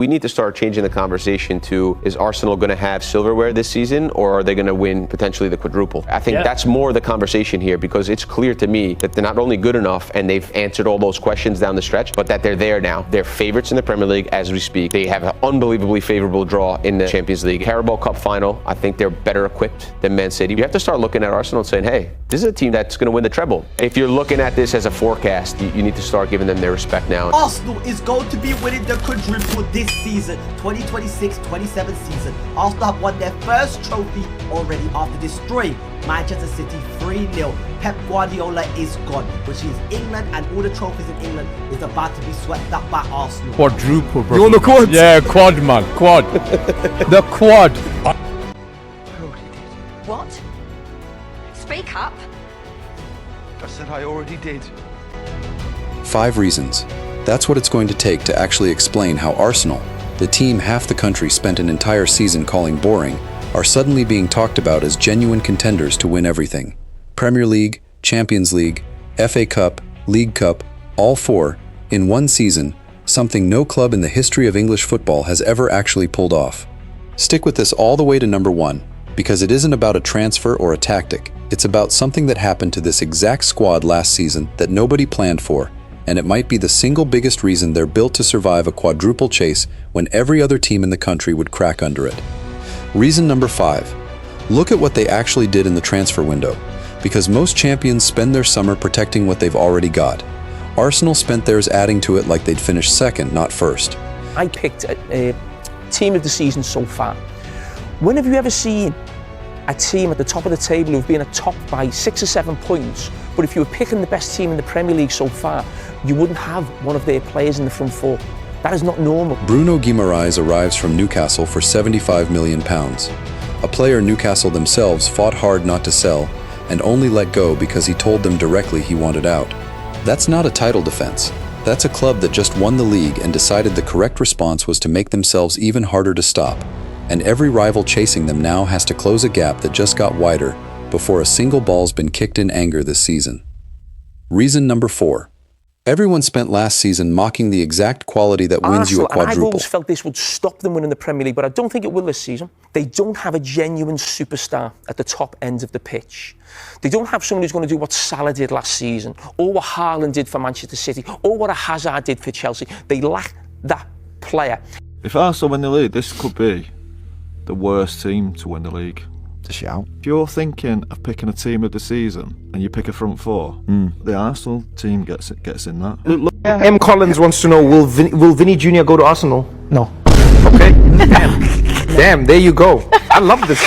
We need to start changing the conversation to, is Arsenal going to have silverware this season, or are they going to win potentially the quadruple? I think that's more the conversation here, because it's clear to me that they're not only good enough and they've answered all those questions down the stretch, but that they're there now. They're favorites in the Premier League as we speak. They have an unbelievably favorable draw in the Champions League. Carabao Cup final, I think they're better equipped than Man City. You have to start looking at Arsenal and saying, hey, this is a team that's going to win the treble. If you're looking at this as a forecast, you need to start giving them their respect now. Arsenal is going to be winning the quadruple this season, 2026-27 season. Arsenal have won their first trophy already after destroying Manchester City 3-0. Pep Guardiola is gone, which means England and all the trophies in England is about to be swept up by Arsenal. Quadruple, bro. You want the quad? Yeah, quad, man. Quad. The quad. What? Speak up. I said I already did. 5 reasons. That's what it's going to take to actually explain how Arsenal, the team half the country spent an entire season calling boring, are suddenly being talked about as genuine contenders to win everything. Premier League, Champions League, FA Cup, League Cup, all 4, in one season, something no club in the history of English football has ever actually pulled off. Stick with this all the way to number 1, because it isn't about a transfer or a tactic. It's about something that happened to this exact squad last season that nobody planned for, and it might be the single biggest reason they're built to survive a quadruple chase when every other team in the country would crack under it. Reason number 5. Look at what they actually did in the transfer window, because most champions spend their summer protecting what they've already got. Arsenal spent theirs adding to it like they'd finish second, not first. I picked a team of the season so far. When have you ever seen a team at the top of the table who've been top by 6 or 7 points, but if you were picking the best team in the Premier League so far, you wouldn't have one of their players in the front 4. That is not normal. Bruno Guimaraes arrives from Newcastle for £75 million. A player Newcastle themselves fought hard not to sell and only let go because he told them directly he wanted out. That's not a title defense. That's a club that just won the league and decided the correct response was to make themselves even harder to stop. And every rival chasing them now has to close a gap that just got wider before a single ball's been kicked in anger this season. Reason number 4. Everyone spent last season mocking the exact quality that wins you a quadruple. I've always felt this would stop them winning the Premier League, but I don't think it will this season. They don't have a genuine superstar at the top end of the pitch. They don't have someone who's going to do what Salah did last season, or what Haaland did for Manchester City, or what a Hazard did for Chelsea. They lack that player. If Arsenal win the league, this could be the worst team to win the league. It's a shout. If you're thinking of picking a team of the season and you pick a front 4, the Arsenal team gets in that. Look, M. Collins wants to know, will Vinny Jr. go to Arsenal? No. Okay. Damn, there you go. I love this.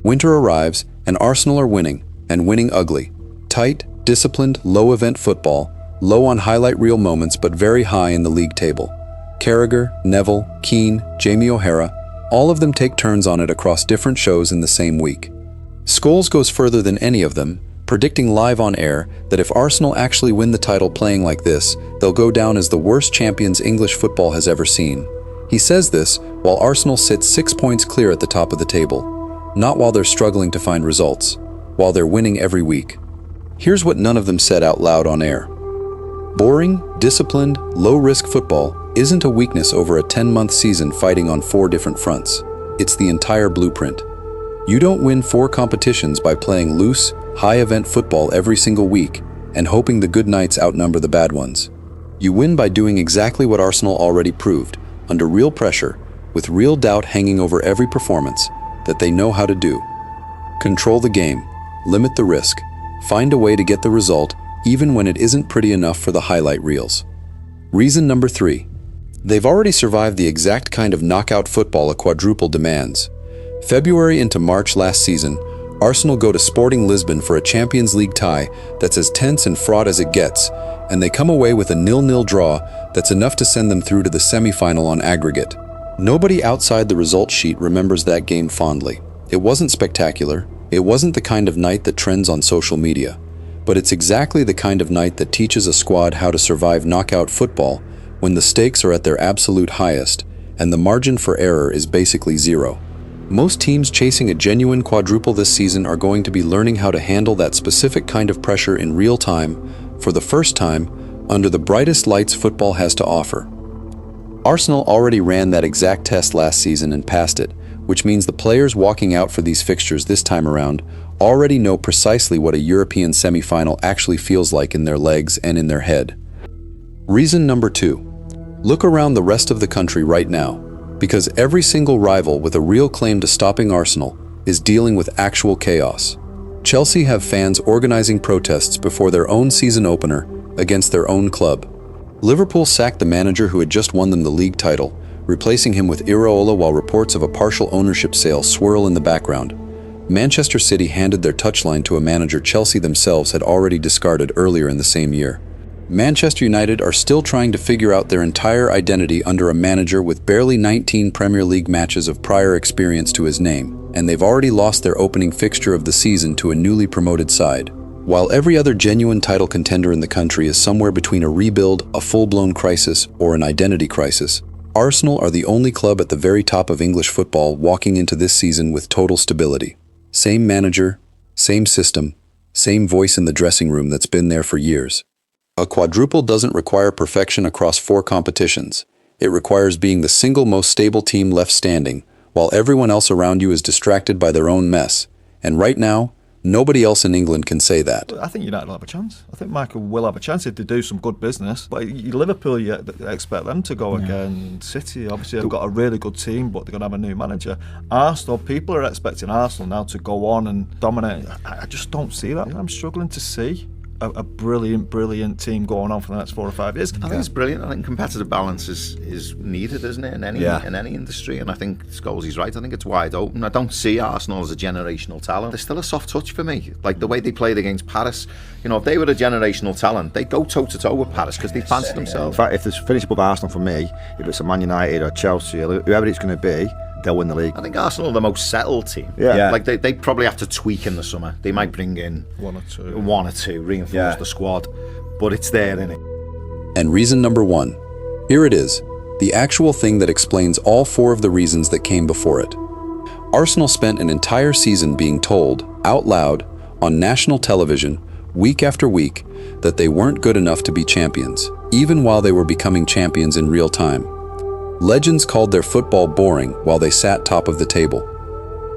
Winter arrives, and Arsenal are winning, and winning ugly. Tight, disciplined, low-event football, low on highlight reel moments but very high in the league table. Carragher, Neville, Keane, Jamie O'Hara, all of them take turns on it across different shows in the same week. Scholes goes further than any of them, predicting live on air that if Arsenal actually win the title playing like this, they'll go down as the worst champions English football has ever seen. He says this while Arsenal sits 6 points clear at the top of the table, not while they're struggling to find results, while they're winning every week. Here's what none of them said out loud on air. Boring, disciplined, low-risk football isn't a weakness over a 10-month season fighting on 4 different fronts. It's the entire blueprint. You don't win 4 competitions by playing loose, high-event football every single week and hoping the good nights outnumber the bad ones. You win by doing exactly what Arsenal already proved, under real pressure, with real doubt hanging over every performance, that they know how to do. Control the game, limit the risk, find a way to get the result even when it isn't pretty enough for the highlight reels. Reason number 3. They've already survived the exact kind of knockout football a quadruple demands. February into March last season, Arsenal go to Sporting Lisbon for a Champions League tie that's as tense and fraught as it gets, and they come away with a 0-0 draw that's enough to send them through to the semi-final on aggregate. Nobody outside the result sheet remembers that game fondly. It wasn't spectacular, it wasn't the kind of night that trends on social media, but it's exactly the kind of night that teaches a squad how to survive knockout football when the stakes are at their absolute highest and the margin for error is basically 0. Most teams chasing a genuine quadruple this season are going to be learning how to handle that specific kind of pressure in real time, for the first time, under the brightest lights football has to offer. Arsenal already ran that exact test last season and passed it, which means the players walking out for these fixtures this time around already know precisely what a European semi-final actually feels like in their legs and in their head. Reason number 2. Look around the rest of the country right now, because every single rival with a real claim to stopping Arsenal is dealing with actual chaos. Chelsea have fans organizing protests before their own season opener against their own club. Liverpool sacked the manager who had just won them the league title, replacing him with Iraola while reports of a partial ownership sale swirl in the background. Manchester City handed their touchline to a manager Chelsea themselves had already discarded earlier in the same year. Manchester United are still trying to figure out their entire identity under a manager with barely 19 Premier League matches of prior experience to his name, and they've already lost their opening fixture of the season to a newly promoted side. While every other genuine title contender in the country is somewhere between a rebuild, a full-blown crisis, or an identity crisis, Arsenal are the only club at the very top of English football walking into this season with total stability. Same manager, same system, same voice in the dressing room that's been there for years. A quadruple doesn't require perfection across 4 competitions. It requires being the single most stable team left standing, while everyone else around you is distracted by their own mess. And right now, nobody else in England can say that. I think United will have a chance. I think Michael will have a chance if they do some good business. But Liverpool, you expect them to go again. City, obviously, have got a really good team, but they're going to have a new manager. Arsenal, people are expecting Arsenal now to go on and dominate. I just don't see that. I'm struggling to see a brilliant team going on for the next 4 or 5 years. I think it's brilliant. I think competitive balance is needed, isn't it, in any industry? And I think Scholes' right. I think it's wide open. I don't see Arsenal as a generational talent. They're still a soft touch for me. Like the way they played against Paris. You know, if they were a generational talent, they'd go toe to toe with Paris because they fancied themselves. In fact, if there's finish above Arsenal for me, if it's a Man United or Chelsea or whoever it's going to be, they'll win the league. I think Arsenal are the most settled team. Like they probably have to tweak in the summer. They might bring in one or two, reinforce the squad, but it's there, isn't it? And reason number 1. Here it is, the actual thing that explains all 4 of the reasons that came before it. Arsenal spent an entire season being told, out loud, on national television, week after week, that they weren't good enough to be champions, even while they were becoming champions in real time. Legends called their football boring while they sat top of the table.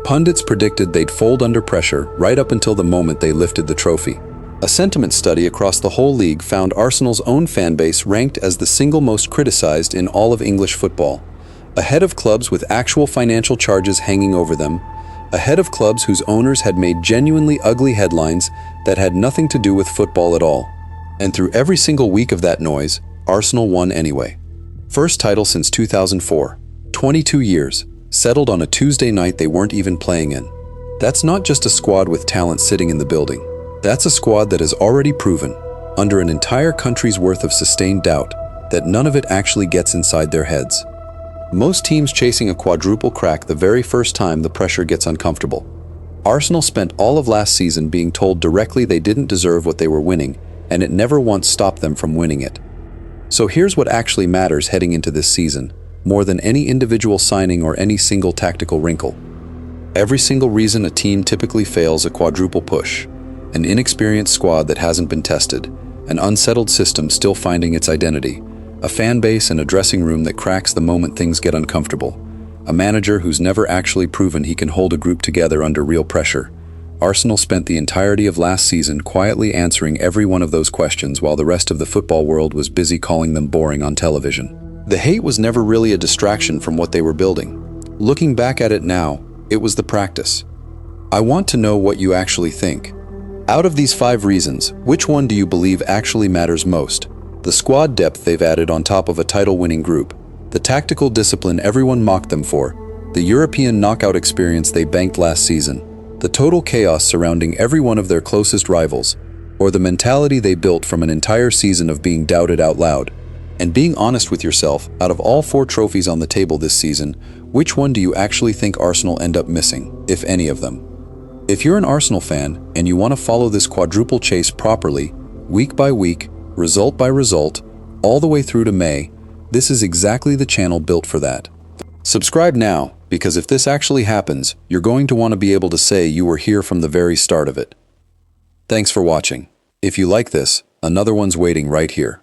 Pundits predicted they'd fold under pressure right up until the moment they lifted the trophy. A sentiment study across the whole league found Arsenal's own fan base ranked as the single most criticized in all of English football, ahead of clubs with actual financial charges hanging over them, ahead of clubs whose owners had made genuinely ugly headlines that had nothing to do with football at all. And through every single week of that noise, Arsenal won anyway. First title since 2004, 22 years, settled on a Tuesday night they weren't even playing in. That's not just a squad with talent sitting in the building. That's a squad that has already proven, under an entire country's worth of sustained doubt, that none of it actually gets inside their heads. Most teams chasing a quadruple crack the very first time the pressure gets uncomfortable. Arsenal spent all of last season being told directly they didn't deserve what they were winning, and it never once stopped them from winning it. So here's what actually matters heading into this season, more than any individual signing or any single tactical wrinkle. Every single reason a team typically fails a quadruple push, an inexperienced squad that hasn't been tested, an unsettled system still finding its identity, a fan base and a dressing room that cracks the moment things get uncomfortable, a manager who's never actually proven he can hold a group together under real pressure. Arsenal spent the entirety of last season quietly answering every one of those questions while the rest of the football world was busy calling them boring on television. The hate was never really a distraction from what they were building. Looking back at it now, it was the practice. I want to know what you actually think. Out of these 5 reasons, which one do you believe actually matters most? The squad depth they've added on top of a title-winning group, the tactical discipline everyone mocked them for, the European knockout experience they banked last season, the total chaos surrounding every one of their closest rivals, or the mentality they built from an entire season of being doubted out loud. And being honest with yourself, out of all 4 trophies on the table this season, which one do you actually think Arsenal end up missing, if any of them? If you're an Arsenal fan and you want to follow this quadruple chase properly, week by week, result by result, all the way through to May, this is exactly the channel built for that. Subscribe now, because if this actually happens, you're going to want to be able to say you were here from the very start of it. Thanks for watching. If you like this, another one's waiting right here.